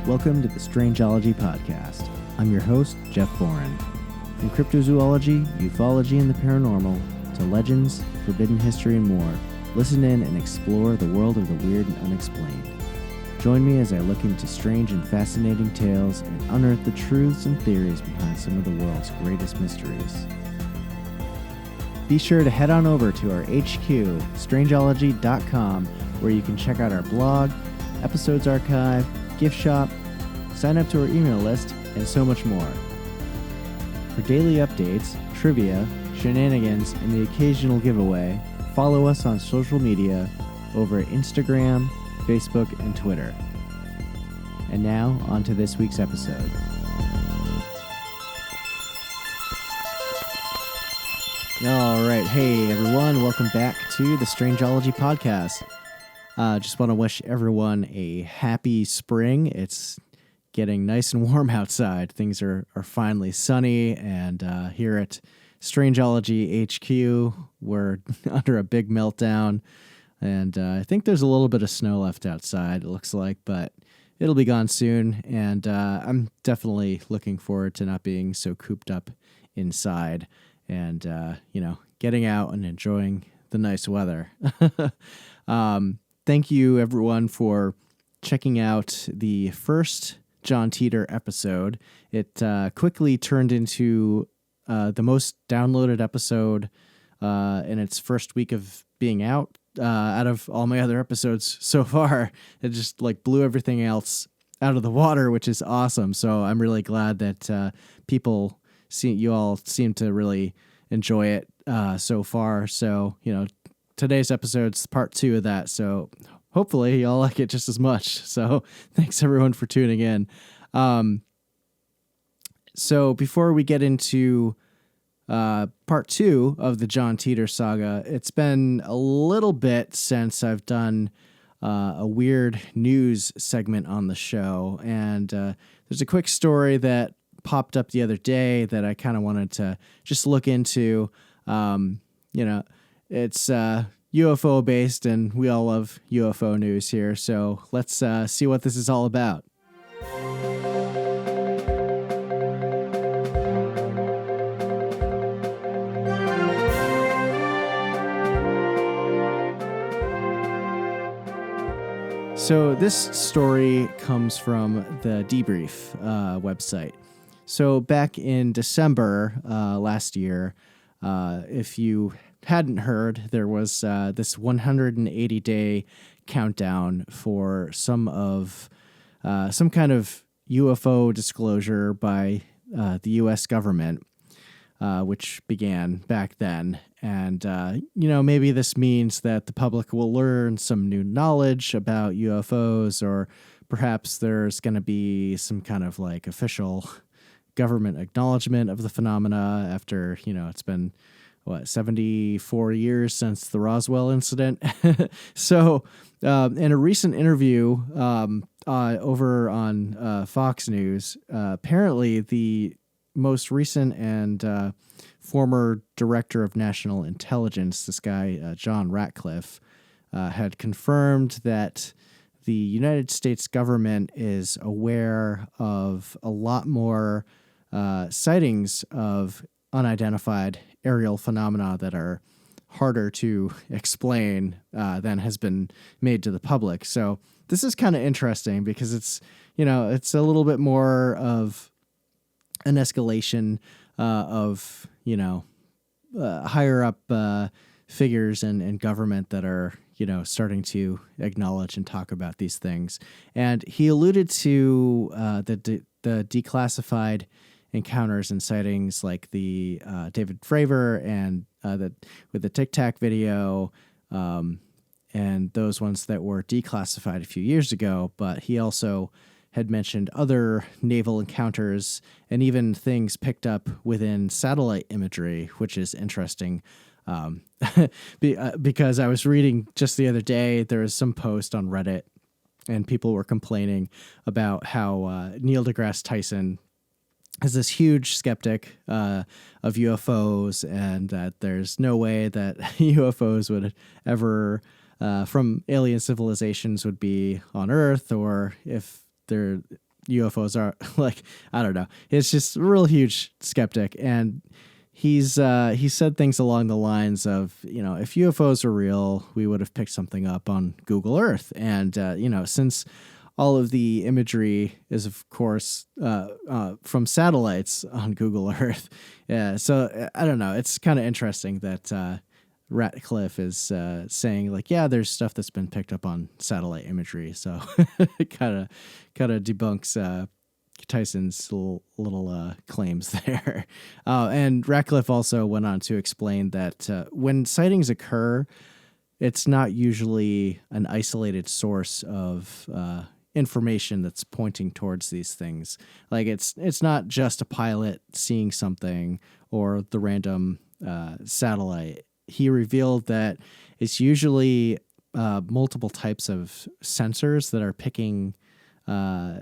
Welcome to the Strangeology Podcast. I'm your host, Jeff Boren. From cryptozoology, ufology, and the paranormal, to legends, forbidden history, and more, listen in and explore the world of the weird and unexplained. Join me as I look into strange and fascinating tales and unearth the truths and theories behind some of the world's greatest mysteries. Be sure to head on over to our HQ, Strangeology.com, where you can check out our blog, episodes archive, gift shop, sign up to our email list, and so much more. For daily updates, trivia, shenanigans, and the occasional giveaway, follow us on social media over at Instagram, Facebook, and Twitter. And now, on to this week's episode. All right. Hey, everyone. Welcome back to the Strangeology Podcast. Just want to wish everyone a happy spring. It's getting nice and warm outside. Things are finally sunny, and here at Strangeology HQ, we're under a big meltdown, and I think there's a little bit of snow left outside, it looks like, but it'll be gone soon, and I'm definitely looking forward to not being so cooped up inside and, getting out and enjoying the nice weather. Thank you, everyone, for checking out the first John Teeter episode. It quickly turned into the most downloaded episode in its first week of being out of all my other episodes so far. It just blew everything else out of the water, which is awesome. So I'm really glad that you all seem to really enjoy it so far. So, today's episode's part 2 of that, so hopefully y'all like it just as much. So thanks everyone for tuning in. So before we get into part 2 of the John Teeter saga, it's been a little bit since I've done a weird news segment on the show, and there's a quick story that popped up the other day that I kind of wanted to just look into. It's UFO based, and we all love UFO news here. So let's see what this is all about. So this story comes from the Debrief website. So back in December last year, if you hadn't heard, there was this 180-day countdown for some kind of UFO disclosure by the U.S. government, which began back then. And, maybe this means that the public will learn some new knowledge about UFOs, or perhaps there's going to be some kind of official government acknowledgement of the phenomena after, it's been 74 years since the Roswell incident. So, in a recent interview over on Fox News, apparently the most recent and former director of national intelligence, this guy, John Ratcliffe, had confirmed that the United States government is aware of a lot more sightings of unidentified aerial phenomena that are harder to explain than has been made to the public. So this is kind of interesting because it's a little bit more of an escalation of, higher up figures and government that are, starting to acknowledge and talk about these things. And he alluded to the declassified encounters and sightings like the David Fravor and with the Tic Tac video, and those ones that were declassified a few years ago. But he also had mentioned other naval encounters and even things picked up within satellite imagery, which is interesting. Because I was reading just the other day, there was some post on Reddit and people were complaining about how Neil deGrasse Tyson is this huge skeptic of UFOs, and that there's no way that UFOs would ever from alien civilizations would be on Earth, or if they're UFOs are like, I don't know. It's just a real huge skeptic. And he said things along the lines of, if UFOs are real, we would have picked something up on Google Earth. And, since all of the imagery is, of course, from satellites on Google Earth. Yeah. So I don't know. It's kind of interesting that, Ratcliffe is saying like, yeah, there's stuff that's been picked up on satellite imagery. So it kind of debunks Tyson's little claims there. And Ratcliffe also went on to explain that when sightings occur, it's not usually an isolated source of information that's pointing towards these things. Like it's not just a pilot seeing something or the random satellite. He revealed that it's usually multiple types of sensors that are picking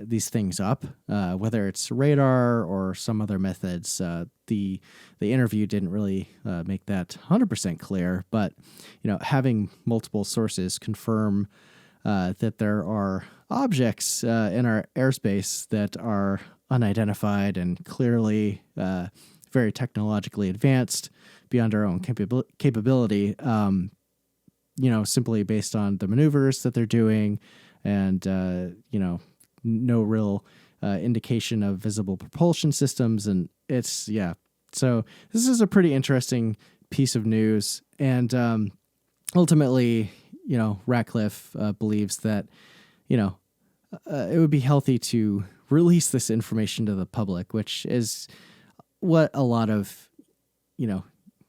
these things up, whether it's radar or some other methods. The interview didn't really make that 100% clear, but having multiple sources confirm that there are objects in our airspace that are unidentified and clearly very technologically advanced beyond our own capability, simply based on the maneuvers that they're doing and, no real indication of visible propulsion systems. And it's, so this is a pretty interesting piece of news. And ultimately, Ratcliffe believes that, it would be healthy to release this information to the public, which is what a lot of,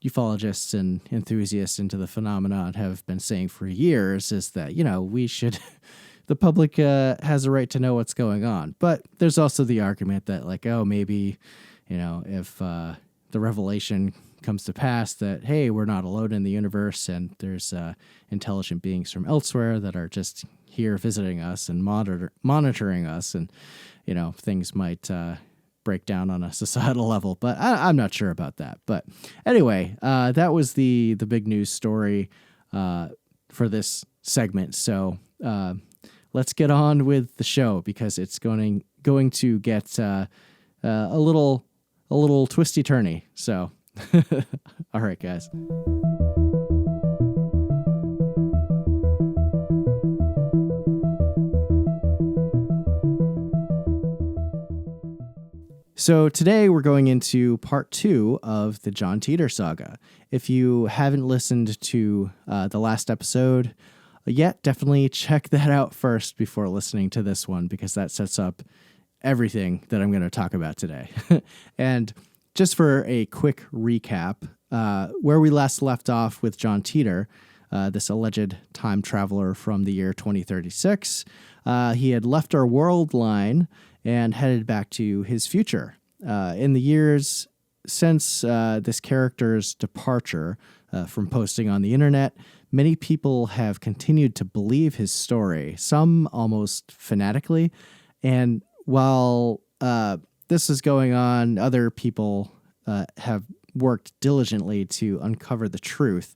ufologists and enthusiasts into the phenomenon have been saying for years, is that, we should, the public has a right to know what's going on. But there's also the argument that like, oh, maybe, if the revelation comes to pass that, hey, we're not alone in the universe and there's intelligent beings from elsewhere that are just here visiting us and monitoring us, and, things might break down on a societal level, but I'm not sure about that. But anyway, that was the big news story for this segment. So let's get on with the show, because it's going to get a little twisty turny. So, all right, guys. So today we're going into part 2 of the John Teeter saga. If you haven't listened to the last episode yet, definitely check that out first before listening to this one, because that sets up everything that I'm going to talk about today. And just for a quick recap, where we last left off with John Teeter, this alleged time traveler from the year 2036, he had left our Worldline and headed back to his future. In the years since this character's departure from posting on the internet, many people have continued to believe his story, some almost fanatically. And while this is going on, other people have worked diligently to uncover the truth.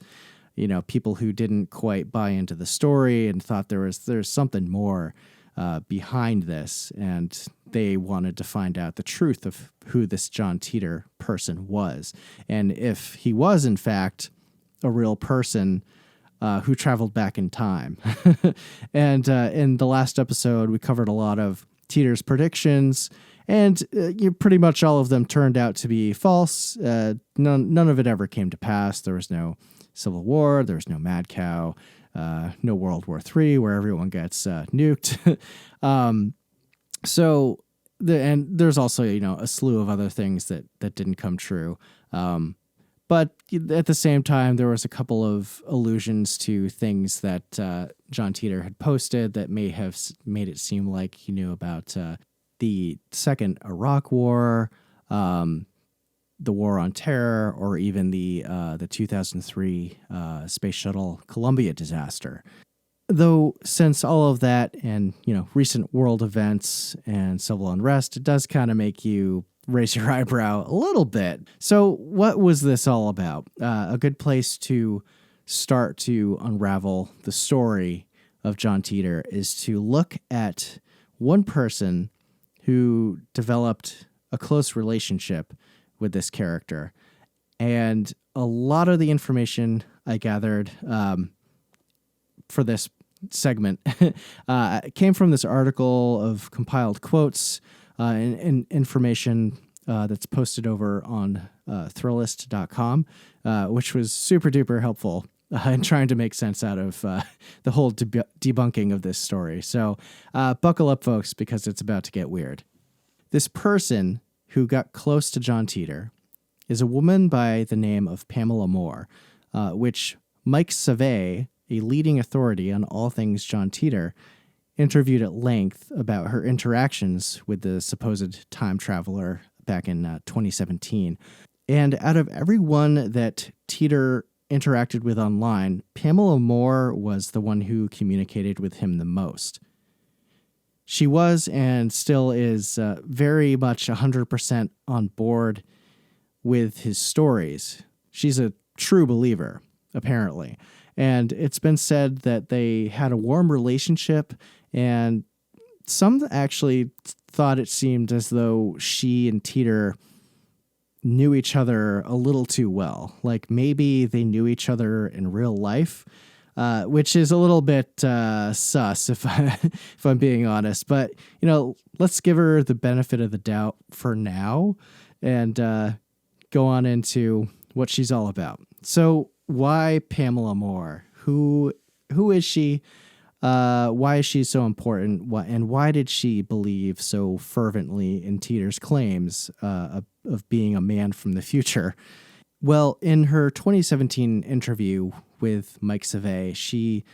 People who didn't quite buy into the story and thought there's something more behind this, and they wanted to find out the truth of who this John Teeter person was, and if he was in fact a real person who traveled back in time. And in the last episode, we covered a lot of Teeter's predictions, and pretty much all of them turned out to be false. None of it ever came to pass. There was no Civil War. There was no Mad Cow. No World War III, where everyone gets nuked. And there's also, a slew of other things that didn't come true. But at the same time, there was a couple of allusions to things that John Teeter had posted that may have made it seem like he knew about the Second Iraq War, the War on Terror, or even the 2003 Space Shuttle Columbia disaster. Though, since all of that and, recent world events and civil unrest, it does kind of make you raise your eyebrow a little bit. So what was this all about? A good place to start to unravel the story of John Teeter is to look at one person who developed a close relationship with this character. And a lot of the information I gathered for this segment came from this article of compiled quotes and information that's posted over on Thrillist.com, which was super duper helpful in trying to make sense out of the whole debunking of this story. So buckle up, folks, because it's about to get weird. This person who got close to John Teeter is a woman by the name of Pamela Moore, which Mike Savay, a leading authority on all things John Teeter, interviewed at length about her interactions with the supposed time traveler back in 2017. And out of everyone that Teeter interacted with online, Pamela Moore was the one who communicated with him the most. She was and still is very much 100% on board with his stories. She's a true believer, apparently. And it's been said that they had a warm relationship, and some actually thought it seemed as though she and Teeter knew each other a little too well. Like maybe they knew each other in real life, which is a little bit sus if I'm being honest. But, let's give her the benefit of the doubt for now and go on into what she's all about. So why Pamela Moore? Who is she? Why is she so important? And why did she believe so fervently in Teeter's claims of being a man from the future? Well, in her 2017 interview with Mike Savay, she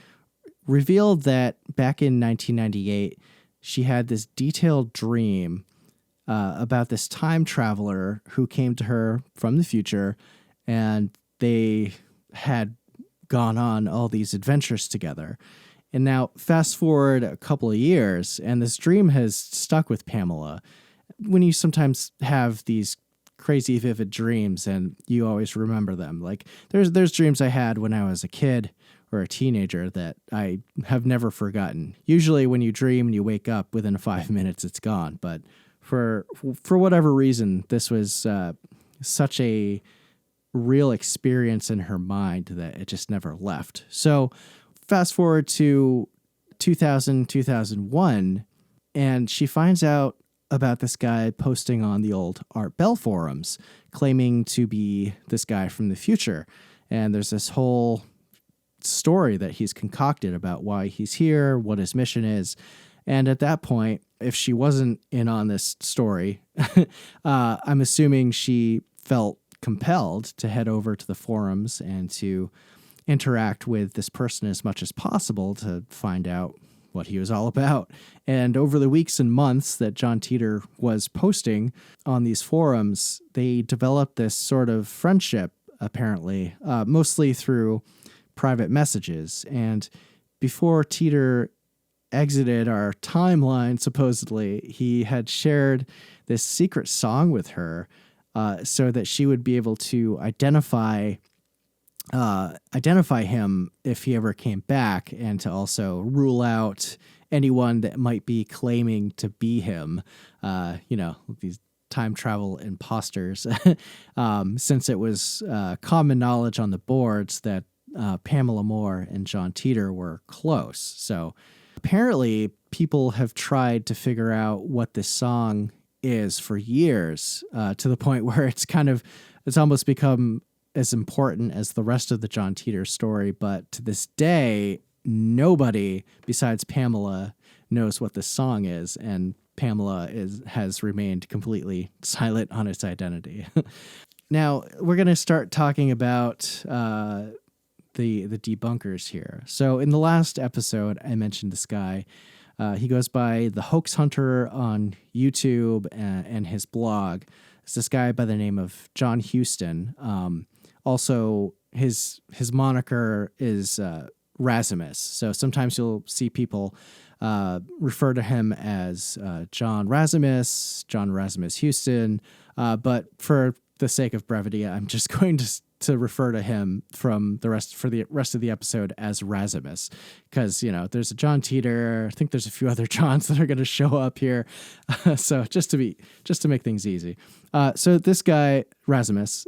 revealed that back in 1998, she had this detailed dream about this time traveler who came to her from the future, and they had gone on all these adventures together. And now fast forward a couple of years, and this dream has stuck with Pamela. When you sometimes have these crazy vivid dreams and you always remember them, like there's dreams I had when I was a kid or a teenager that I have never forgotten. Usually when you dream and you wake up within 5 minutes, it's gone. But for whatever reason, this was such a real experience in her mind that it just never left. So fast forward to 2001, and she finds out about this guy posting on the old Art Bell forums, claiming to be this guy from the future. And there's this whole story that he's concocted about why he's here, what his mission is. And at that point, if she wasn't in on this story, I'm assuming she felt compelled to head over to the forums and to interact with this person as much as possible to find out what he was all about. And over the weeks and months that John Teeter was posting on these forums, they developed this sort of friendship, apparently, mostly through private messages. And before Teeter exited our timeline, supposedly, he had shared this secret song with her so that she would be able to identify him if he ever came back, and to also rule out anyone that might be claiming to be him, these time travel imposters, since it was common knowledge on the boards that Pamela Moore and John Teeter were close. So apparently people have tried to figure out what this song is for years, to the point where it's almost become as important as the rest of the John Teeter story. But to this day, nobody besides Pamela knows what this song is, and Pamela has remained completely silent on its identity. Now, we're going to start talking about the debunkers here. So in the last episode, I mentioned this guy. He goes by the Hoax Hunter on YouTube and his blog. It's this guy by the name of John Houston. Also, his moniker is Razimus. So sometimes you'll see people refer to him as John Razimus Houston. But for the sake of brevity, I'm just going to to refer to him for the rest of the episode as Razimus, because there's a John Teeter. I think there's a few other Johns that are going to show up here, so just to make things easy. So this guy Razimus,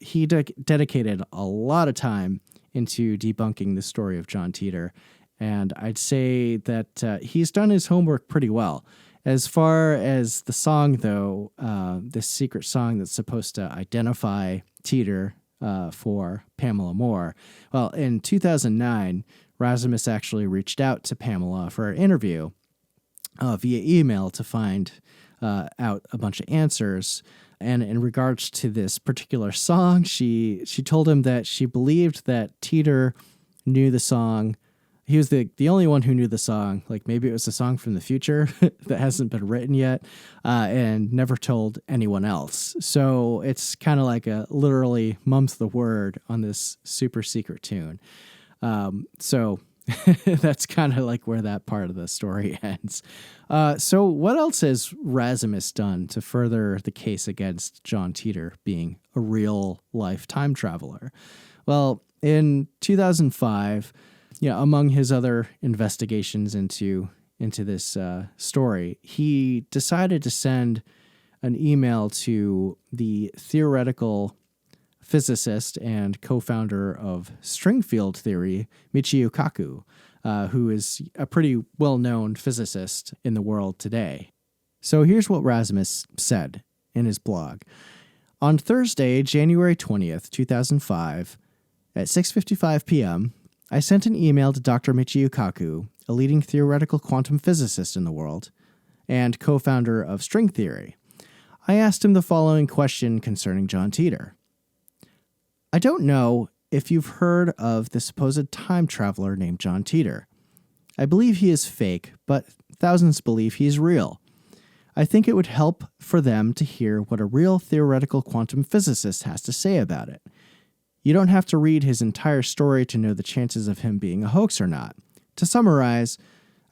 he dedicated a lot of time into debunking the story of John Teeter, and I'd say that he's done his homework pretty well. As far as the song, though, this secret song that's supposed to identify Teeter for Pamela Moore, well, in 2009, Razimus actually reached out to Pamela for an interview via email to find out a bunch of answers. And in regards to this particular song, she told him that she believed that Teeter knew the song. He was the only one who knew the song. Like maybe it was a song from the future that hasn't been written yet, and never told anyone else. So it's kind of like a literally mum's the word on this super secret tune. So that's kind of like where that part of the story ends. So what else has Razimus done to further the case against John Teeter being a real life time traveler? Well, in 2005, among his other investigations into this story, he decided to send an email to the theoretical physicist and co-founder of string field theory, Michio Kaku, who is a pretty well-known physicist in the world today. So here's what Razimus said in his blog. On Thursday, January 20th, 2005, at 6:55 p.m., I sent an email to Dr. Michio Kaku, a leading theoretical quantum physicist in the world, and co-founder of string theory. I asked him the following question concerning John Teeter. I don't know if you've heard of the supposed time traveler named John Teeter. I believe he is fake, but thousands believe he is real. I think it would help for them to hear what a real theoretical quantum physicist has to say about it. You don't have to read his entire story to know the chances of him being a hoax or not. To summarize,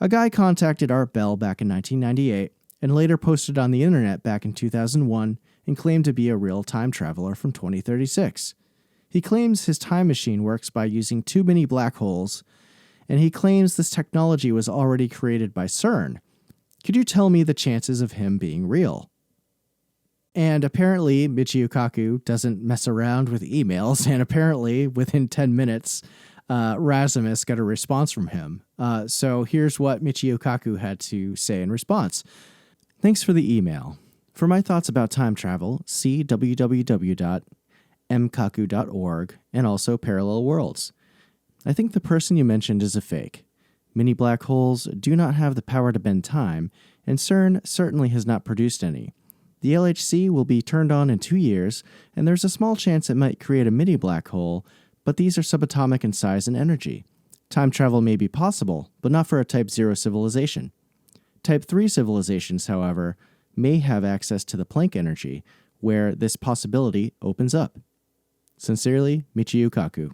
a guy contacted Art Bell back in 1998 and later posted on the internet back in 2001 and claimed to be a real time traveler from 2036. He claims his time machine works by using too many black holes, and he claims this technology was already created by CERN. Could you tell me the chances of him being real? And apparently, Michio Kaku doesn't mess around with emails, and apparently, within 10 minutes, Razimus got a response from him. So here's what Michio Kaku had to say in response. Thanks for the email. For my thoughts about time travel, see www.mkaku.org and also Parallel Worlds. I think the person you mentioned is a fake. Many black holes do not have the power to bend time, and CERN certainly has not produced any. The LHC will be turned on in 2 years, and there's a small chance it might create a mini black hole, but these are subatomic in size and energy. Time travel may be possible, but not for a Type 0 civilization. Type 3 civilizations, however, may have access to the Planck energy, where this possibility opens up. Sincerely, Michio Kaku.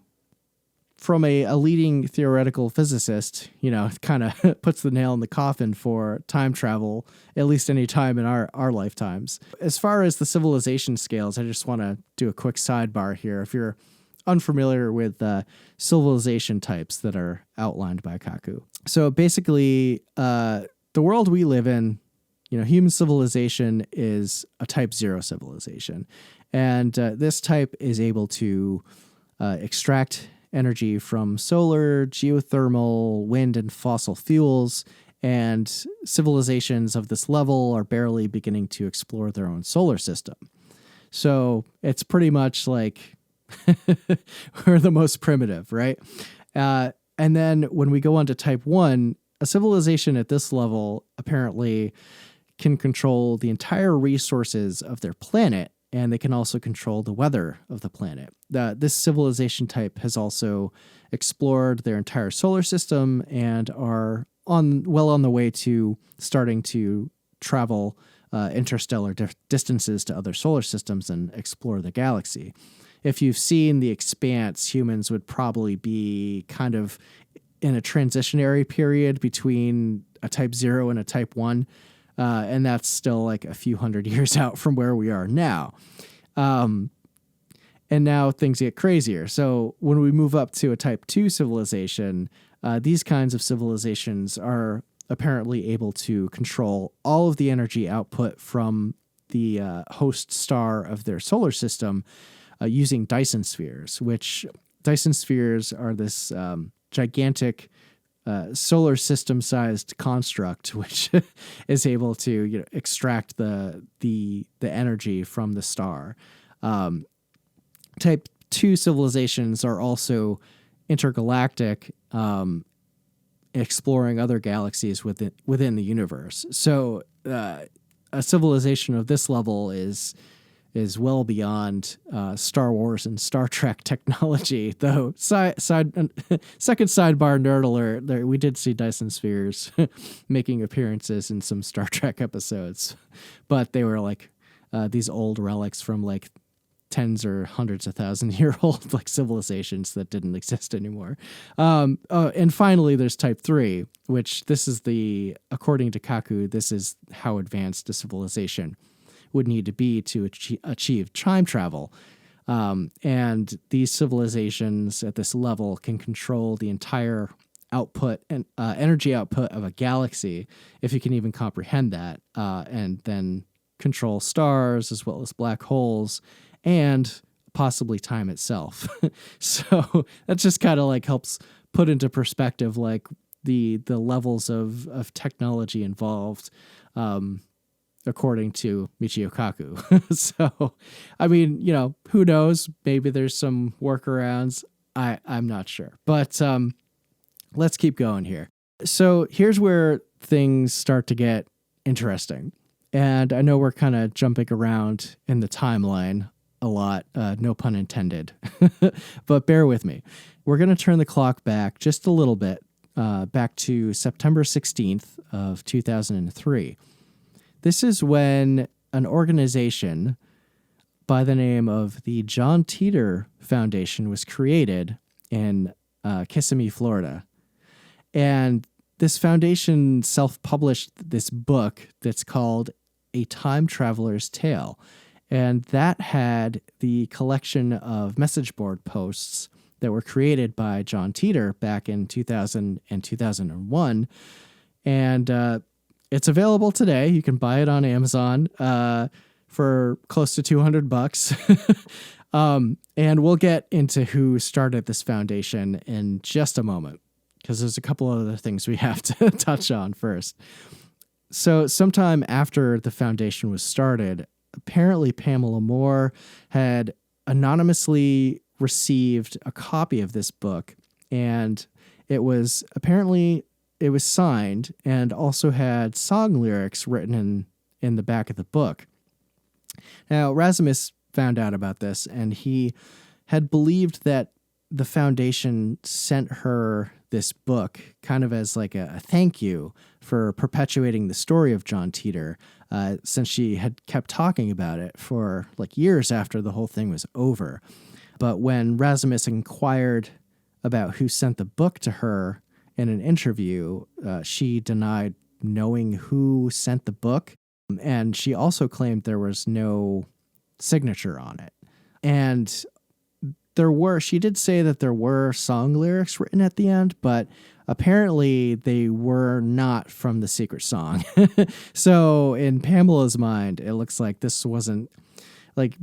From a leading theoretical physicist, it kind of puts the nail in the coffin for time travel, at least any time in our lifetimes. As far as the civilization scales, I just want to do a quick sidebar here. If you're unfamiliar with civilization types that are outlined by Kaku. So basically, the world we live in, human civilization is a Type 0 civilization. And this type is able to extract energy from solar, geothermal, wind, and fossil fuels, and civilizations of this level are barely beginning to explore their own solar system. So it's pretty much like we're the most primitive, right? And then when we go on to Type 1, a civilization at this level apparently can control the entire resources of their planet, and they can also control the weather of the planet. This civilization type has also explored their entire solar system and are well on the way to starting to travel interstellar distances to other solar systems and explore the galaxy. If you've seen The Expanse, humans would probably be kind of in a transitionary period between a Type 0 and a Type 1. And that's still like a few hundred years out from where we are now. And And now things get crazier. So when we move up to a type 2 civilization, these kinds of civilizations are apparently able to control all of the energy output from the host star of their solar system using Dyson Spheres, which Dyson Spheres are this gigantic solar system-sized construct, which is able to extract the energy from the star. Type 2 civilizations are also intergalactic, exploring other galaxies within the universe. So a civilization of this level is well beyond Star Wars and Star Trek technology. Though second sidebar nerd alert, we did see Dyson Spheres making appearances in some Star Trek episodes, but they were like these old relics from like tens or hundreds of thousand-year old like civilizations that didn't exist anymore. And finally, there's Type 3, which according to Kaku, this is how advanced a civilization would need to be to achieve time travel. And these civilizations at this level can control the entire output and energy output of a galaxy, if you can even comprehend that, and then control stars as well as black holes and possibly time itself. So that just kind of like helps put into perspective like the levels of technology involved, according to Michio Kaku. So, I mean, who knows? Maybe there's some workarounds. I'm not sure. But let's keep going here. So here's where things start to get interesting. And I know we're kind of jumping around in the timeline a lot, no pun intended, but bear with me. We're going to turn the clock back just a little bit, back to September 16th of 2003. This is when an organization by the name of the John Teeter Foundation was created in Kissimmee, Florida. And this foundation self-published this book that's called A Time Traveler's Tale. And that had the collection of message board posts that were created by John Teeter back in 2000 and 2001. And it's available today. You can buy it on Amazon for close to $200. And we'll get into who started this foundation in just a moment, because there's a couple of other things we have to touch on first. So sometime after the foundation was started, apparently Pamela Moore had anonymously received a copy of this book, and it was signed and also had song lyrics written in the back of the book. Now, Rasmus found out about this, and he had believed that the foundation sent her this book kind of as like a thank you for perpetuating the story of John Teeter, since she had kept talking about it for like years after the whole thing was over. But when Rasmus inquired about who sent the book to her in an interview, she denied knowing who sent the book, and she also claimed there was no signature on it. And she did say that there were song lyrics written at the end, but apparently they were not from the secret song. So in Pamela's mind, it looks like this wasn't like,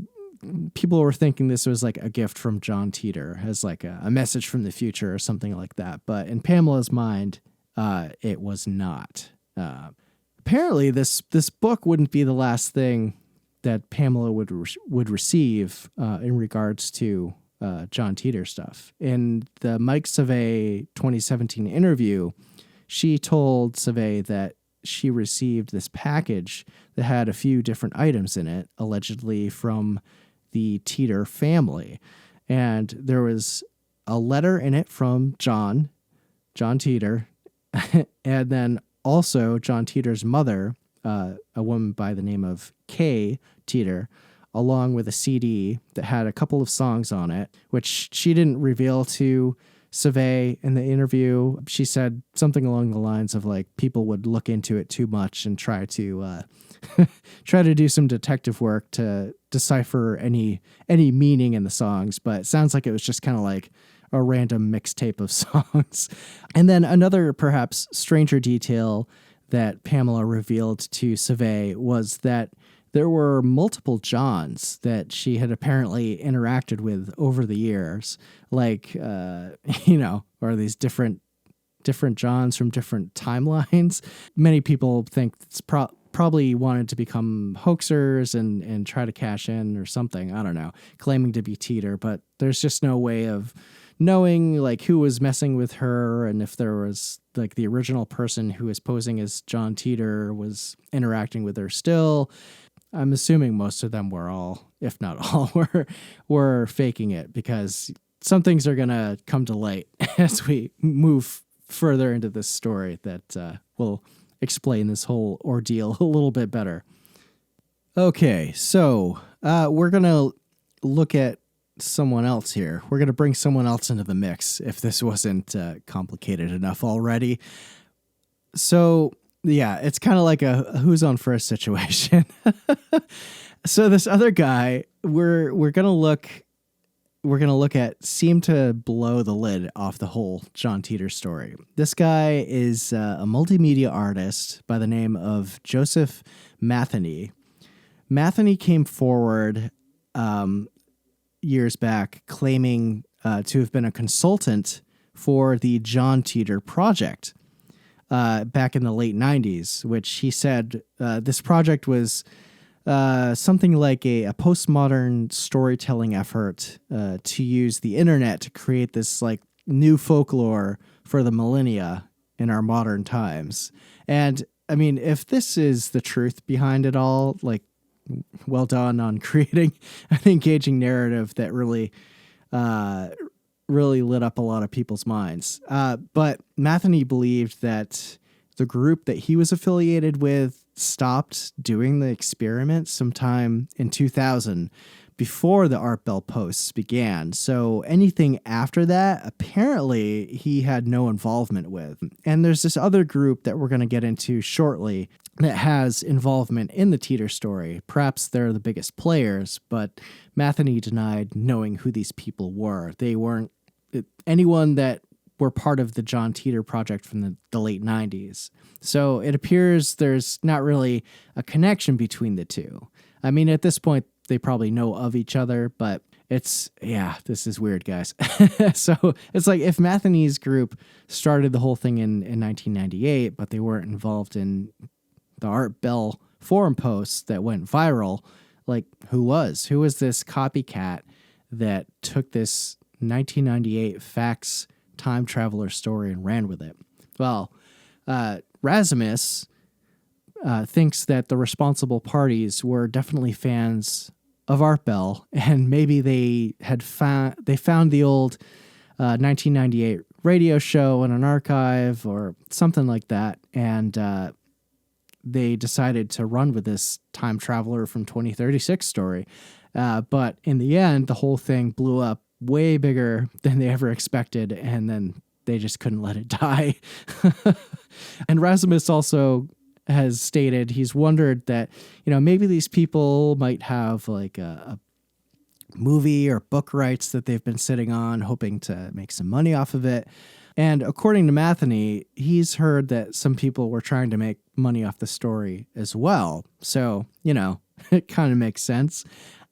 people were thinking this was like a gift from John Teeter as like a message from the future or something like that. But in Pamela's mind, it was not. Apparently this book wouldn't be the last thing that Pamela would receive in regards to John Teeter stuff. In the Mike Savay 2017 interview, she told Savay that she received this package that had a few different items in it, allegedly from the Teeter family. And there was a letter in it from John Teeter, and then also John Teeter's mother, a woman by the name of Kay Teeter, along with a CD that had a couple of songs on it, which she didn't reveal to Savay in the interview. She said something along the lines of like people would look into it too much and try to try to do some detective work to decipher any meaning in the songs, but it sounds like it was just kind of like a random mixtape of songs. And then another perhaps stranger detail that Pamela revealed to Survey was that there were multiple Johns that she had apparently interacted with over the years, like, or these different Johns from different timelines. Many people think it's probably wanted to become hoaxers and try to cash in or something. I don't know, claiming to be Teeter, but there's just no way of knowing like who was messing with her and if there was like the original person who was posing as John Teeter was interacting with her still. I'm assuming most of them were all, if not all, were faking it, because some things are going to come to light as we move further into this story that will explain this whole ordeal a little bit better. Okay, so we're going to look at someone else here. We're going to bring someone else into the mix if this wasn't complicated enough already. So, yeah, it's kind of like a who's on first situation. So this other guy, we're going to look at seemed to blow the lid off the whole John Teeter story. This guy is a multimedia artist by the name of Joseph Matheny. Matheny came forward years back claiming to have been a consultant for the John Teeter project back in the late 90s, which he said this project was something like a postmodern storytelling effort to use the internet to create this like new folklore for the millennia in our modern times. And I mean, if this is the truth behind it all, like, well done on creating an engaging narrative that really lit up a lot of people's minds. But Matheny believed that the group that he was affiliated with stopped doing the experiment sometime in 2000 before the Art Bell posts began. So anything after that, apparently he had no involvement with. And there's this other group that we're going to get into shortly that has involvement in the Teeter story. Perhaps they're the biggest players, but Matheny denied knowing who these people were. They weren't anyone that were part of the John Teeter project from the late 90s. So it appears there's not really a connection between the two. I mean, at this point, they probably know of each other, but this is weird, guys. So it's like if Matheny's group started the whole thing in 1998, but they weren't involved in the Art Bell forum posts that went viral, like who was this copycat that took this 1998 fax time traveler story and ran with it? Well, Rasmus thinks that the responsible parties were definitely fans of Art Bell, and maybe they found the old 1998 radio show in an archive or something like that, and they decided to run with this time traveler from 2036 story. But in the end, the whole thing blew up way bigger than they ever expected, and then they just couldn't let it die. And Rasmus also has stated he's wondered that, maybe these people might have like a movie or book rights that they've been sitting on, hoping to make some money off of it. And according to Matheny, he's heard that some people were trying to make money off the story as well. So, it kind of makes sense.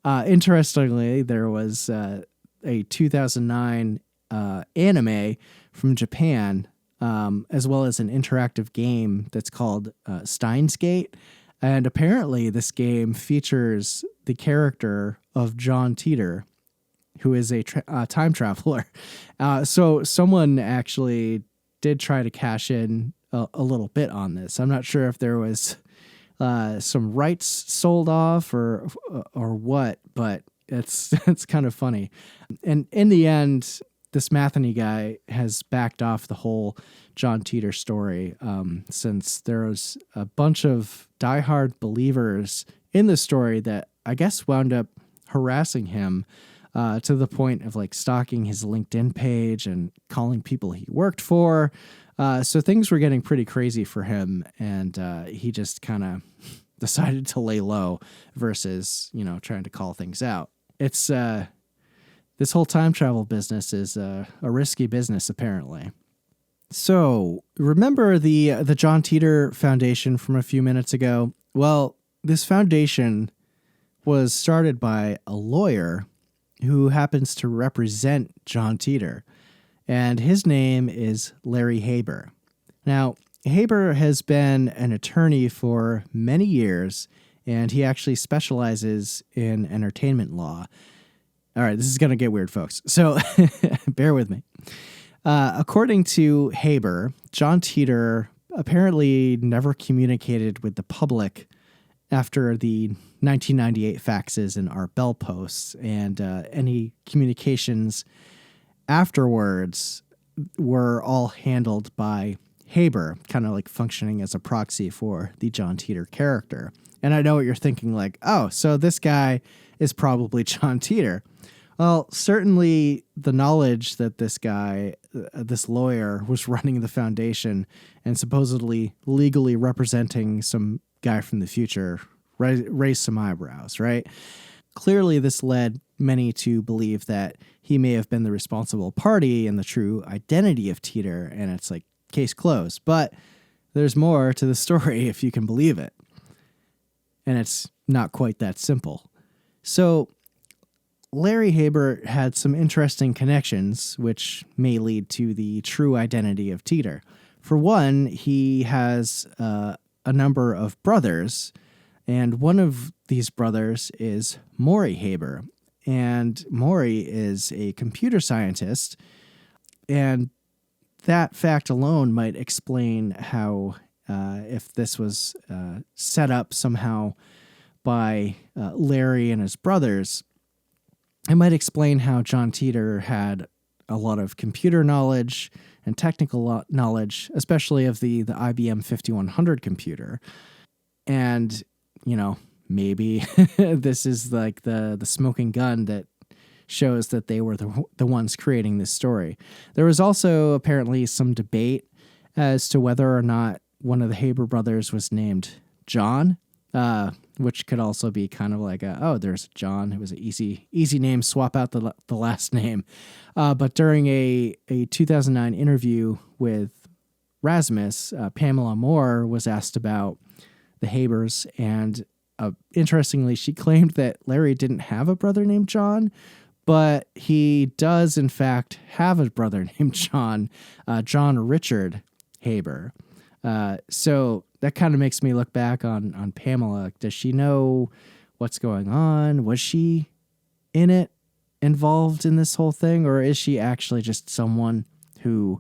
Interestingly, there was a 2009 anime from Japan, as well as an interactive game that's called Steins Gate. And apparently this game features the character of John Teeter, who is a time traveler. So someone actually did try to cash in a little bit on this. I'm not sure if there was some rights sold off or what, but it's kind of funny. And in the end, this Matheny guy has backed off the whole John Teeter story, since there's a bunch of diehard believers in the story that I guess wound up harassing him to the point of like stalking his LinkedIn page and calling people he worked for. So things were getting pretty crazy for him, and he just kind of decided to lay low versus, trying to call things out. It's this whole time travel business is a risky business, apparently. So remember the John Teeter Foundation from a few minutes ago? Well, this foundation was started by a lawyer who happens to represent John Teeter, and his name is Larry Haber. Now, Haber has been an attorney for many years, and he actually specializes in entertainment law. All right, this is going to get weird, folks, so bear with me. According to Haber, John Teeter apparently never communicated with the public after the 1998 faxes and Art Bell posts, and any communications afterwards were all handled by Haber, kind of like functioning as a proxy for the John Teeter character. And I know what you're thinking, like, oh, so this guy is probably John Teeter. Well, certainly the knowledge that this guy, this lawyer, was running the foundation and supposedly legally representing some guy from the future raised some eyebrows, right? Clearly, this led many to believe that he may have been the responsible party in the true identity of Teeter, and it's like, case closed. But there's more to the story, if you can believe it. And it's not quite that simple. So Larry Haber had some interesting connections, which may lead to the true identity of Teeter. For one, he has a number of brothers, and one of these brothers is Maury Haber. And Maury is a computer scientist, and that fact alone might explain how, if this was set up somehow by Larry and his brothers, it might explain how John Teeter had a lot of computer knowledge and technical knowledge, especially of the IBM 5100 computer. And, maybe this is like the smoking gun that shows that they were the ones creating this story. There was also apparently some debate as to whether or not one of the Haber brothers was named John, which could also be kind of like there's John. It was an easy name, swap out the last name. But during a 2009 interview with Rasmus, Pamela Moore was asked about the Habers, and interestingly, she claimed that Larry didn't have a brother named John, but he does, in fact, have a brother named John, John Richard Haber. So that kind of makes me look back on Pamela. Does she know what's going on? Was she involved in this whole thing? Or is she actually just someone who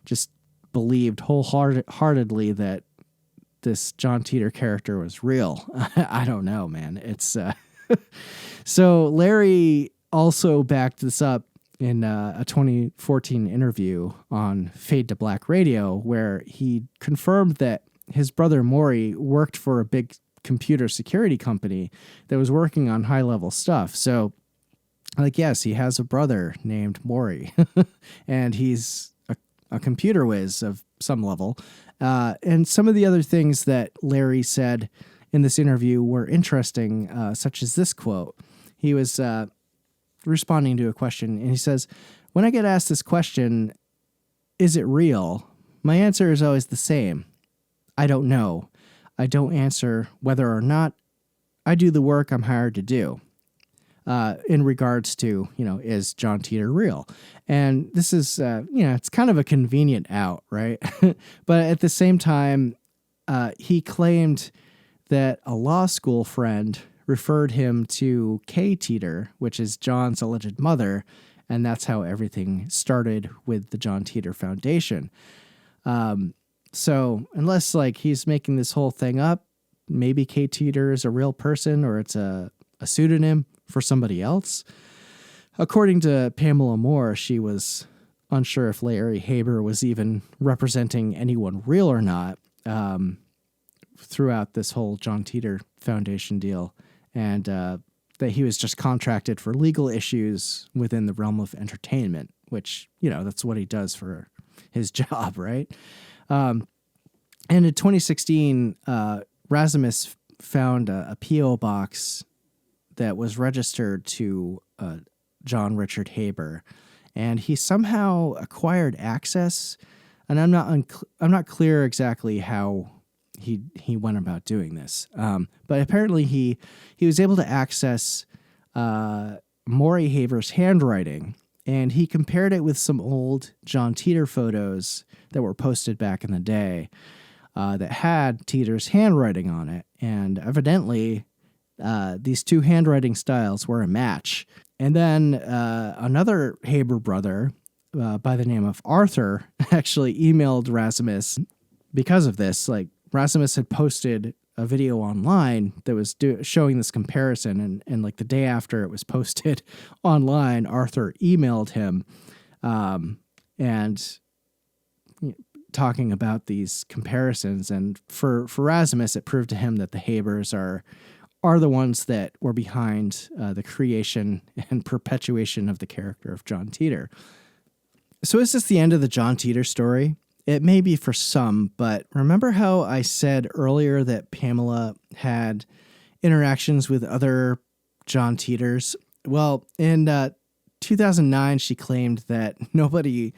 just believed wholeheartedly that this John Teeter character was real? I don't know, man. It's so Larry also backed this up in a 2014 interview on Fade to Black Radio, where he confirmed that his brother Maury worked for a big computer security company that was working on high-level stuff. So, yes, he has a brother named Maury, and he's a computer whiz of some level. And some of the other things that Larry said in this interview were interesting, such as this quote. He was responding to a question, and he says, "When I get asked this question, is it real? My answer is always the same. I don't know. I don't answer whether or not I do the work I'm hired to do." In regards to, is John Teeter real? And this is, it's kind of a convenient out, right? But at the same time, he claimed that a law school friend referred him to Kay Teeter, which is John's alleged mother, and that's how everything started with the John Teeter Foundation. So unless he's making this whole thing up, maybe Kay Teeter is a real person, or it's a pseudonym for somebody else. According to Pamela Moore, she was unsure if Larry Haber was even representing anyone real or not throughout this whole John Teeter Foundation deal, and that he was just contracted for legal issues within the realm of entertainment, which, that's what he does for his job, right? And in 2016, Rasmus found a P.O. box that was registered to John Richard Haber, and he somehow acquired access. And I'm not clear exactly how he went about doing this, but apparently he was able to access Maury Haber's handwriting, and he compared it with some old John Teeter photos that were posted back in the day that had Teeter's handwriting on it, and evidently these two handwriting styles were a match. And then another Haber brother by the name of Arthur actually emailed Rasmus because of this. Like, Rasmus had posted a video online that was showing this comparison, and like the day after it was posted online, Arthur emailed him and talking about these comparisons. And for Rasmus, it proved to him that the Habers are the ones that were behind the creation and perpetuation of the character of John Teeter. So is this the end of the John Teeter story? It may be for some, but remember how I said earlier that Pamela had interactions with other John Teeters? Well, in 2009, she claimed that nobody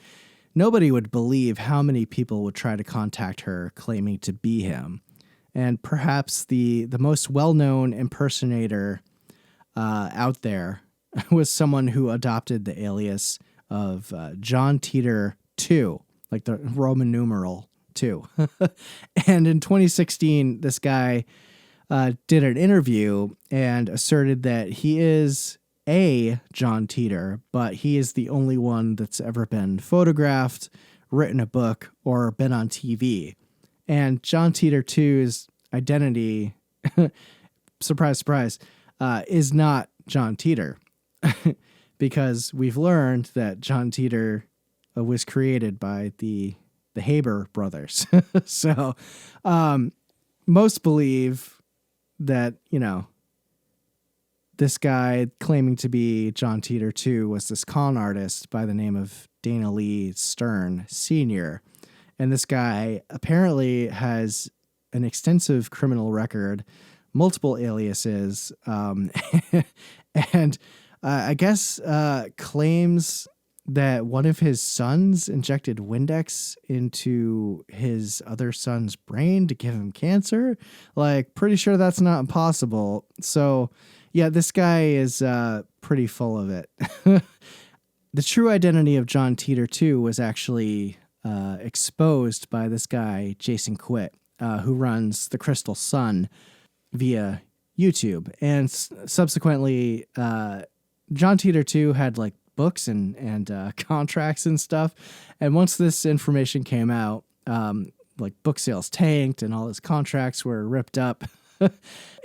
would believe how many people would try to contact her claiming to be him. And perhaps the most well-known impersonator out there was someone who adopted the alias of John Teeter 2, like the Roman numeral 2. And in 2016, this guy did an interview and asserted that he is a John Teeter, but he is the only one that's ever been photographed, written a book, or been on TV. And John Teeter 2's identity, surprise, surprise, is not John Teeter. Because we've learned that John Teeter was created by the Haber brothers. So most believe that, this guy claiming to be John Teeter 2 was this con artist by the name of Dana Lee Stern Sr. And this guy apparently has an extensive criminal record, multiple aliases, and I guess claims that one of his sons injected Windex into his other son's brain to give him cancer. Like, pretty sure that's not impossible. So, yeah, this guy is pretty full of it. The true identity of John Teeter 2 was actually exposed by this guy, Jason Quitt, who runs The Crystal Sun via YouTube. And subsequently, John Teeter 2 had like books and contracts and stuff. And once this information came out, like book sales tanked and all his contracts were ripped up.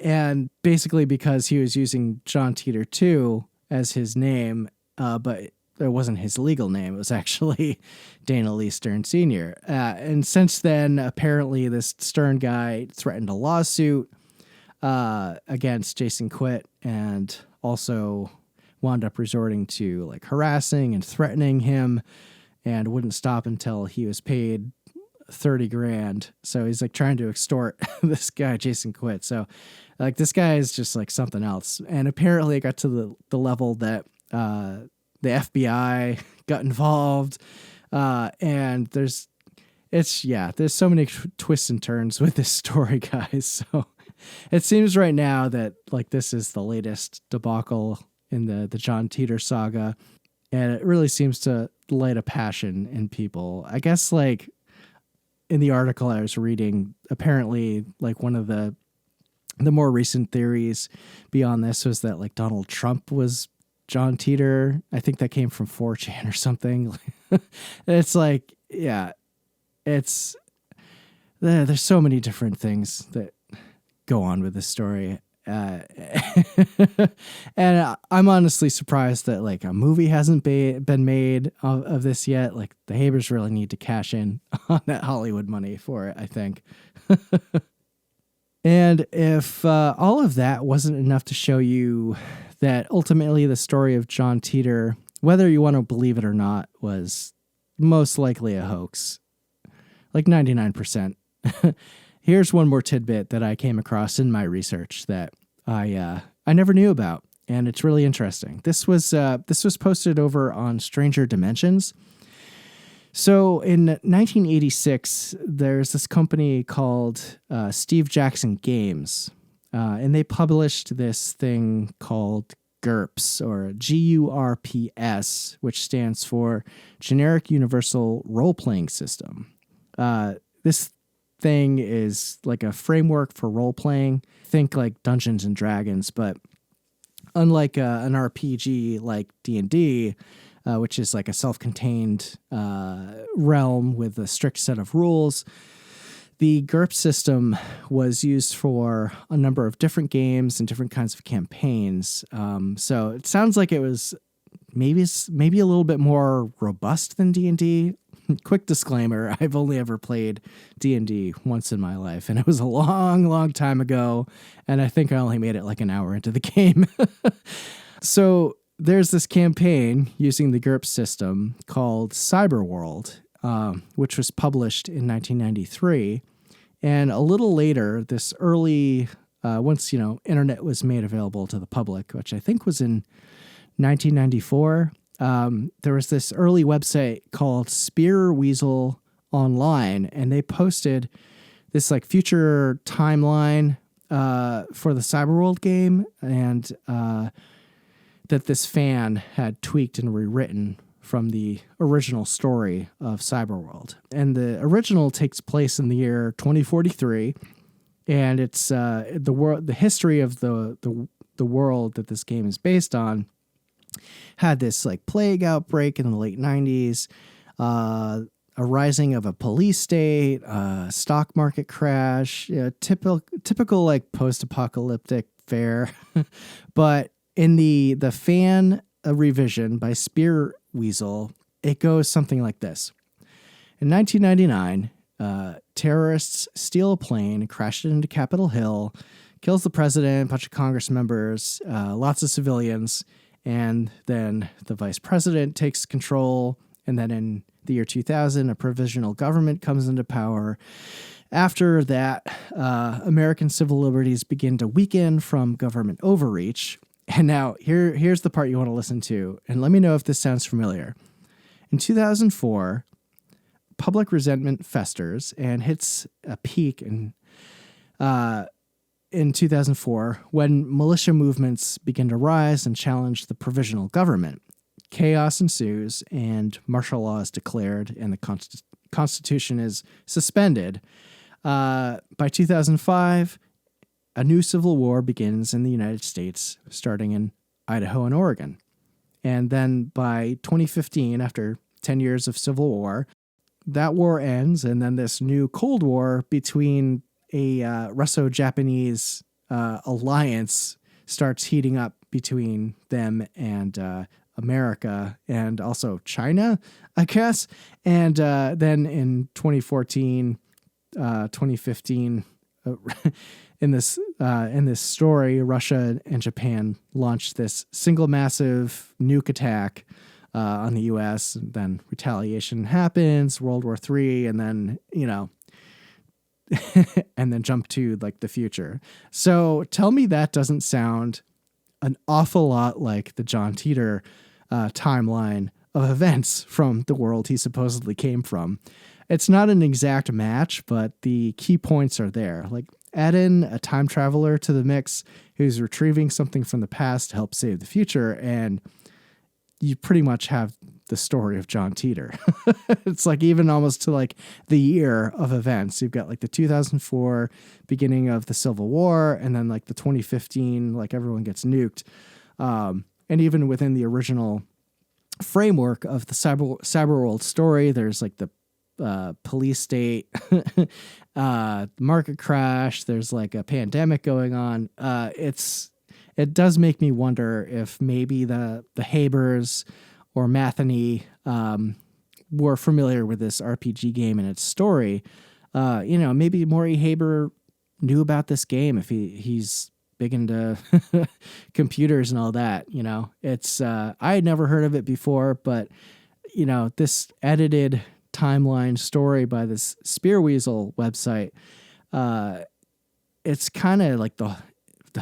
And basically because he was using John Teeter 2 as his name, but it wasn't his legal name. It was actually Dana Lee Stern Sr. And since then, apparently this Stern guy threatened a lawsuit against Jason Quitt, and also wound up resorting to like harassing and threatening him, and wouldn't stop until he was paid $30,000. So he's like trying to extort this guy, Jason Quitt. So like this guy is just like something else. And apparently it got to the level that the FBI got involved. And there's so many twists and turns with this story, guys. So it seems right now that like this is the latest debacle in the John Teeter saga. And it really seems to light a passion in people. I guess like in the article I was reading, apparently like one of the more recent theories beyond this was that like Donald Trump was John Teeter. I think that came from 4chan or something. It's like, yeah, there's so many different things that go on with this story. And I'm honestly surprised that like a movie hasn't been made of this yet. Like the Habers really need to cash in on that Hollywood money for it, I think. And if all of that wasn't enough to show you that ultimately the story of John Teeter, whether you want to believe it or not, was most likely a hoax, like 99%. here's one more tidbit that I came across in my research that I never knew about, and it's really interesting. This was posted over on Stranger Dimensions. So in 1986, there's this company called Steve Jackson Games, and they published this thing called GURPS, or GURPS, which stands for Generic Universal Role-Playing System. This thing is like a framework for role-playing. Think like Dungeons and Dragons, but unlike an RPG like D&D, which is like a self-contained realm with a strict set of rules, the GURPS system was used for a number of different games and different kinds of campaigns. So it sounds like it was maybe a little bit more robust than D&D. Quick disclaimer, I've only ever played D&D once in my life, and it was a long, long time ago, and I think I only made it like an hour into the game. So there's this campaign using the GURPS system called Cyberworld, which was published in 1993. And a little later, this early, once, internet was made available to the public, which I think was in 1994, there was this early website called Spear Weasel Online, and they posted this like future timeline for the Cyberworld game, and that this fan had tweaked and rewritten from the original story of Cyberworld. And the original takes place in the year 2043, and it's the history of the world that this game is based on had this like plague outbreak in the late 90s, a rising of a police state, stock market crash, typical like post-apocalyptic fare. But in the fan revision by Spear Weasel, it goes something like this. In 1999, terrorists steal a plane, crash it into Capitol Hill, kills the president, a bunch of Congress members, lots of civilians, and then the vice president takes control, and then in the year 2000, a provisional government comes into power. After that, American civil liberties begin to weaken from government overreach. And now here's the part you want to listen to, and let me know if this sounds familiar. In 2004, public resentment festers and hits a peak in 2004 when militia movements begin to rise and challenge the provisional government. Chaos ensues and martial law is declared, and the Constitution is suspended. By 2005, a new civil war begins in the United States, starting in Idaho and Oregon. And then by 2015, after 10 years of civil war, that war ends, and then this new Cold War between a Russo-Japanese alliance starts heating up between them and America and also China, I guess. And then in 2014, 2015, in this story, Russia and Japan launched this single massive nuke attack on the U.S. And then retaliation happens, World War III, and then and then jump to like the future. So tell me that doesn't sound an awful lot like the John Teeter timeline of events from the world he supposedly came from. It's not an exact match, but the key points are there. Like, add in a time traveler to the mix who's retrieving something from the past to help save the future, and you pretty much have the story of John Teeter. It's like even almost to like the year of events. You've got like the 2004 beginning of the Civil War, and then like the 2015, like everyone gets nuked. And even within the original framework of the Cyberworld story, there's like the police state, market crash. There's like a pandemic going on. It does make me wonder if maybe the Habers or Matheny were familiar with this RPG game and its story. Maybe Maury Haber knew about this game if he's big into computers and all that. It's I had never heard of it before, but this edited timeline story by this Spear Weasel website it's kind of like the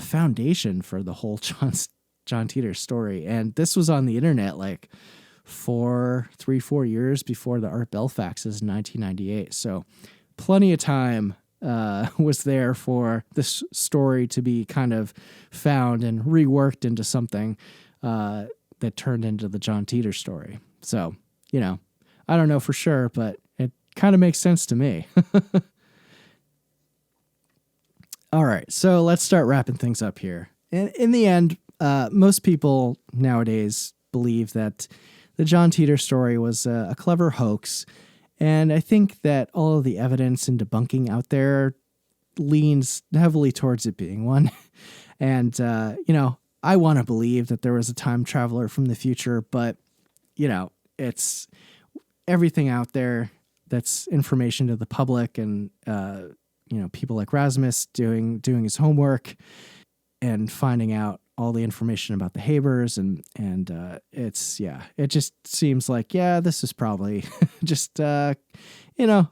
foundation for the whole John Teeter story. And this was on the internet like 4 years before the Art Bell faxes in 1998. So plenty of time was there for this story to be kind of found and reworked into something that turned into the John Teeter story. So, I don't know for sure, but it kind of makes sense to me. All right, so let's start wrapping things up here. In the end, most people nowadays believe that the John Teeter story was a clever hoax, and I think that all of the evidence and debunking out there leans heavily towards it being one. And, I want to believe that there was a time traveler from the future, but, it's everything out there that's information to the public, and, people like Rasmus doing his homework and finding out all the information about the Habers, and it just seems like, this is probably just, a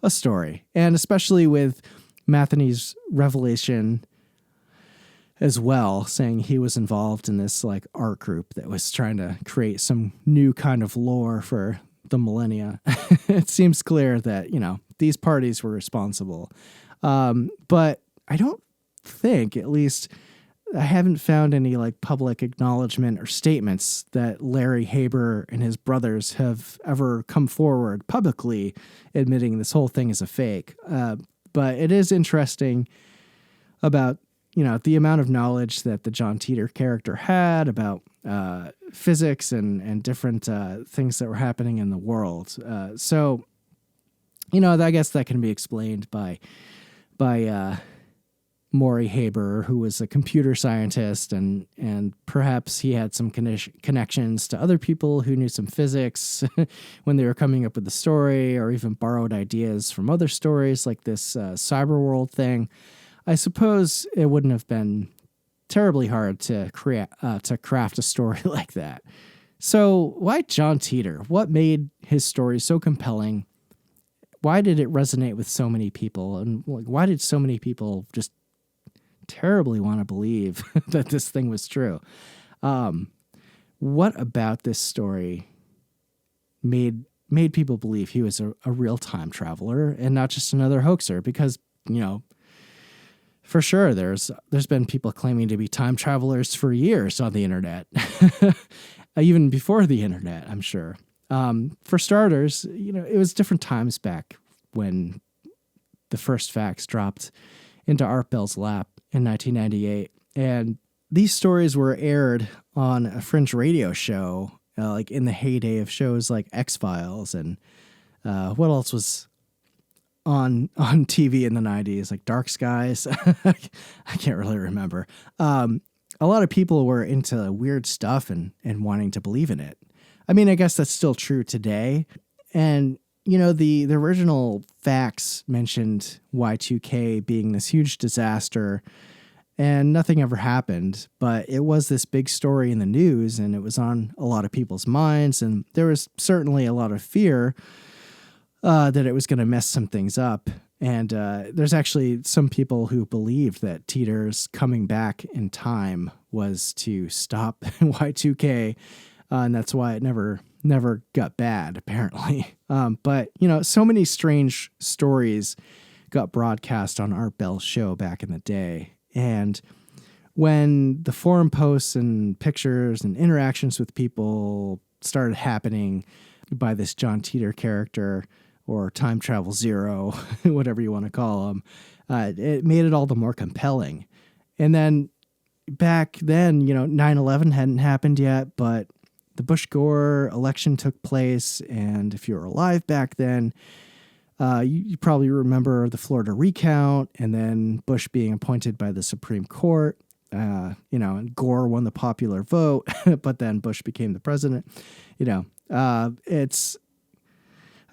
story. And especially with Matheny's revelation as well, saying he was involved in this like art group that was trying to create some new kind of lore for the millennia. It seems clear that, these parties were responsible. But I don't think, at least I haven't found any like public acknowledgement or statements that Larry Haber and his brothers have ever come forward publicly admitting this whole thing is a fake. But it is interesting about, the amount of knowledge that the John Teeter character had about physics and different things that were happening in the world. So, I guess that can be explained by Maury Haber, who was a computer scientist, and perhaps he had some connections to other people who knew some physics when they were coming up with the story, or even borrowed ideas from other stories like this cyber world thing. I suppose it wouldn't have been terribly hard to craft a story like that. So why John Teeter? What made his story so compelling? Why did it resonate with so many people? And why did so many people just terribly want to believe that this thing was true? What about this story made people believe he was a real time traveler and not just another hoaxer? Because, for sure, there's been people claiming to be time travelers for years on the internet, even before the internet, I'm sure. For starters, it was different times back when the first fax dropped into Art Bell's lap in 1998. And these stories were aired on a fringe radio show, like in the heyday of shows like X-Files and what else was on TV in the 90s, like Dark Skies. I can't really remember. A lot of people were into weird stuff and wanting to believe in it. I mean, I guess that's still true today. And, the original fax mentioned Y2K being this huge disaster and nothing ever happened, but it was this big story in the news and it was on a lot of people's minds. And there was certainly a lot of fear that it was going to mess some things up. And there's actually some people who believed that Teeter's coming back in time was to stop Y2K. And that's why it never got bad, apparently. But, so many strange stories got broadcast on Art Bell's show back in the day. And when the forum posts and pictures and interactions with people started happening by this John Teeter character, or Time Travel Zero, whatever you want to call him, it made it all the more compelling. And then back then, 9/11 hadn't happened yet, but the Bush-Gore election took place, and if you were alive back then, you probably remember the Florida recount, and then Bush being appointed by the Supreme Court, and Gore won the popular vote, but then Bush became the president.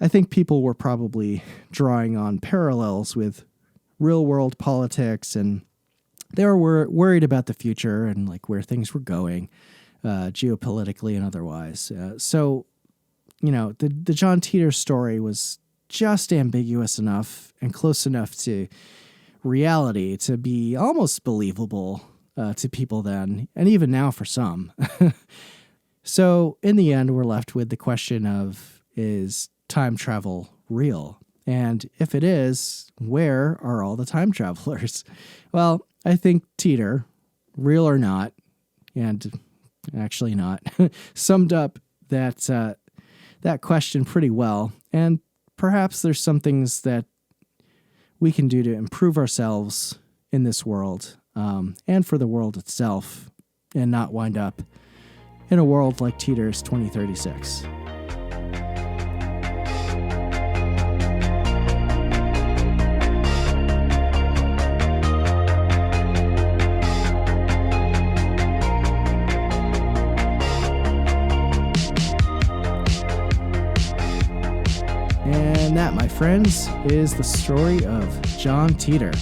I think people were probably drawing on parallels with real-world politics, and they were worried about the future and like where things were going, geopolitically and otherwise. So, the John Teeter story was just ambiguous enough and close enough to reality to be almost believable to people then, and even now for some. So in the end, we're left with the question of, is time travel real? And if it is, where are all the time travelers? Well, I think Teeter, real or not, and actually not, summed up that question pretty well. And perhaps there's some things that we can do to improve ourselves in this world, and for the world itself, and not wind up in a world like Teeter's 2036. And that, my friends, is the story of John Teeter.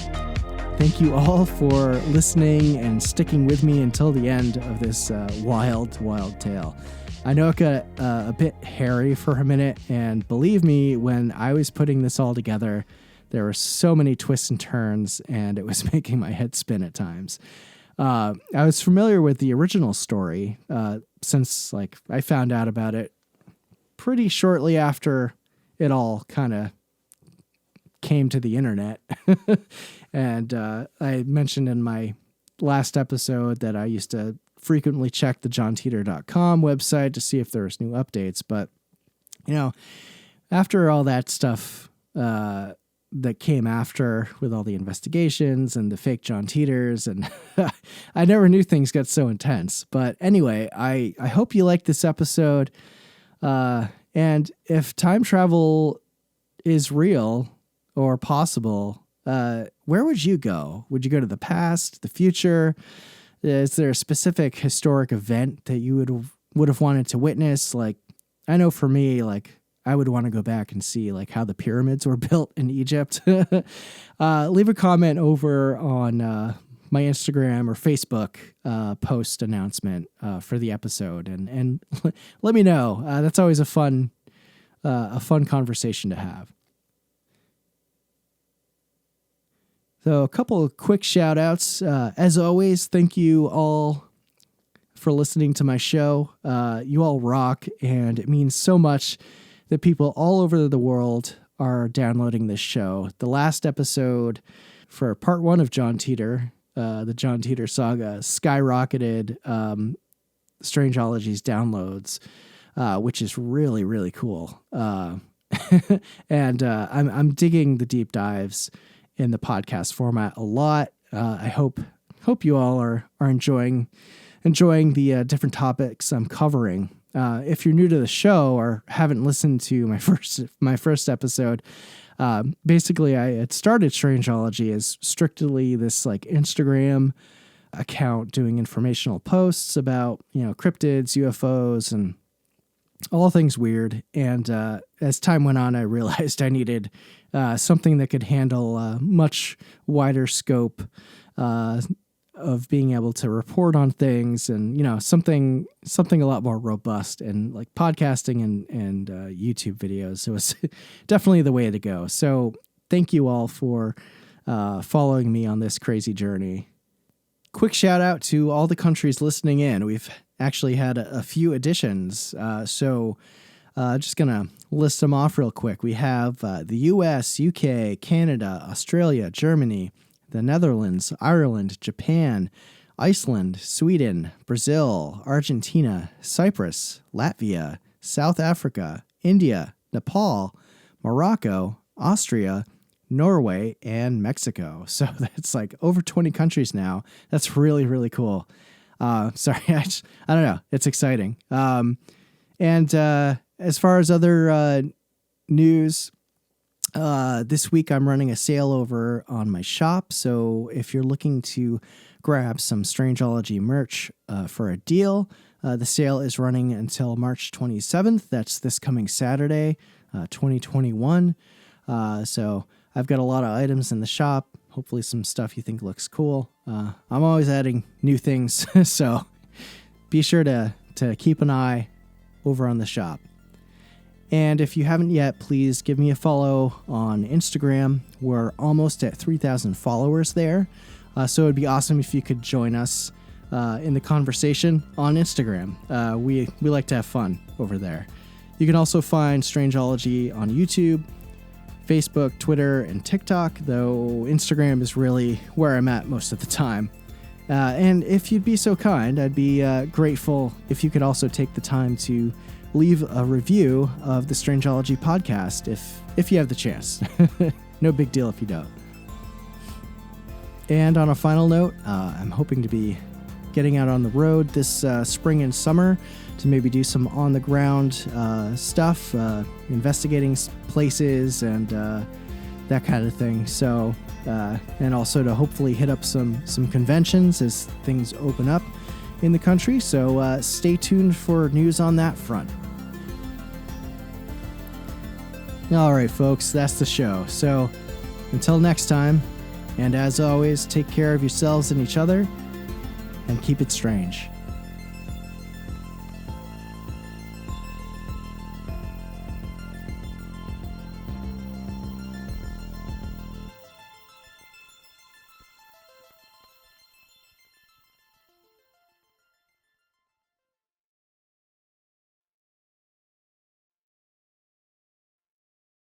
Thank you all for listening and sticking with me until the end of this wild tale. I know it got a bit hairy for a minute, and believe me, when I was putting this all together, there were so many twists and turns, and it was making my head spin at times. I was familiar with the original story since I found out about it pretty shortly after it all kind of came to the internet. And I mentioned in my last episode that I used to frequently check the johnteeter.com website to see if there was new updates. But, after all that stuff that came after with all the investigations and the fake John Teeters, and I never knew things got so intense. But anyway, I hope you liked this episode. And if time travel is real or possible, where would you go? Would you go to the past, the future? Is there a specific historic event that you would have wanted to witness? I know for me, I would want to go back and see how the pyramids were built in Egypt. Leave a comment over on my Instagram or Facebook post announcement for the episode, and let me know. That's always a fun conversation to have. So a couple of quick shout outs. As always, thank you all for listening to my show. You all rock, and it means so much that people all over the world are downloading this show. The last episode for part 1 of John Teeter, the John Teeter saga, skyrocketed Strangeology's downloads, which is really, really cool. And I'm digging the deep dives in the podcast format a lot. I hope you all are enjoying the different topics I'm covering. If you're new to the show or haven't listened to my first episode, basically I had started Strangeology as strictly this Instagram account doing informational posts about cryptids, UFOs, and all things weird. And as time went on, I realized I needed something that could handle a much wider scope of being able to report on things, and something a lot more robust, and podcasting and YouTube videos. It was definitely the way to go. So thank you all for following me on this crazy journey. Quick shout out to all the countries listening in. We've actually had a few additions. So just going to list them off real quick. We have the US, UK, Canada, Australia, Germany, the Netherlands, Ireland, Japan, Iceland, Sweden, Brazil, Argentina, Cyprus, Latvia, South Africa, India, Nepal, Morocco, Austria, Norway, and Mexico. So that's over 20 countries now. That's really, really cool. Sorry, I don't know. It's exciting. And as far as other news, this week I'm running a sale over on my shop. So if you're looking to grab some Strangeology merch for a deal, the sale is running until March 27th. That's this coming Saturday, 2021. So I've got a lot of items in the shop. Hopefully some stuff you think looks cool. I'm always adding new things, so be sure to keep an eye over on the shop. And if you haven't yet, please give me a follow on Instagram. We're almost at 3,000 followers there. So it'd be awesome if you could join us in the conversation on Instagram. We like to have fun over there. You can also find Strangeology on YouTube, Facebook, Twitter, and TikTok, though Instagram is really where I'm at most of the time. And if you'd be so kind, I'd be grateful if you could also take the time to leave a review of the Strangeology podcast if you have the chance. No big deal if you don't. And on a final note, I'm hoping to be getting out on the road this spring and summer to maybe do some on-the-ground stuff, investigating places and that kind of thing. So, and also to hopefully hit up some conventions as things open up in the country. So stay tuned for news on that front. All right, folks, that's the show. So until next time, and as always, take care of yourselves and each other, and keep it strange.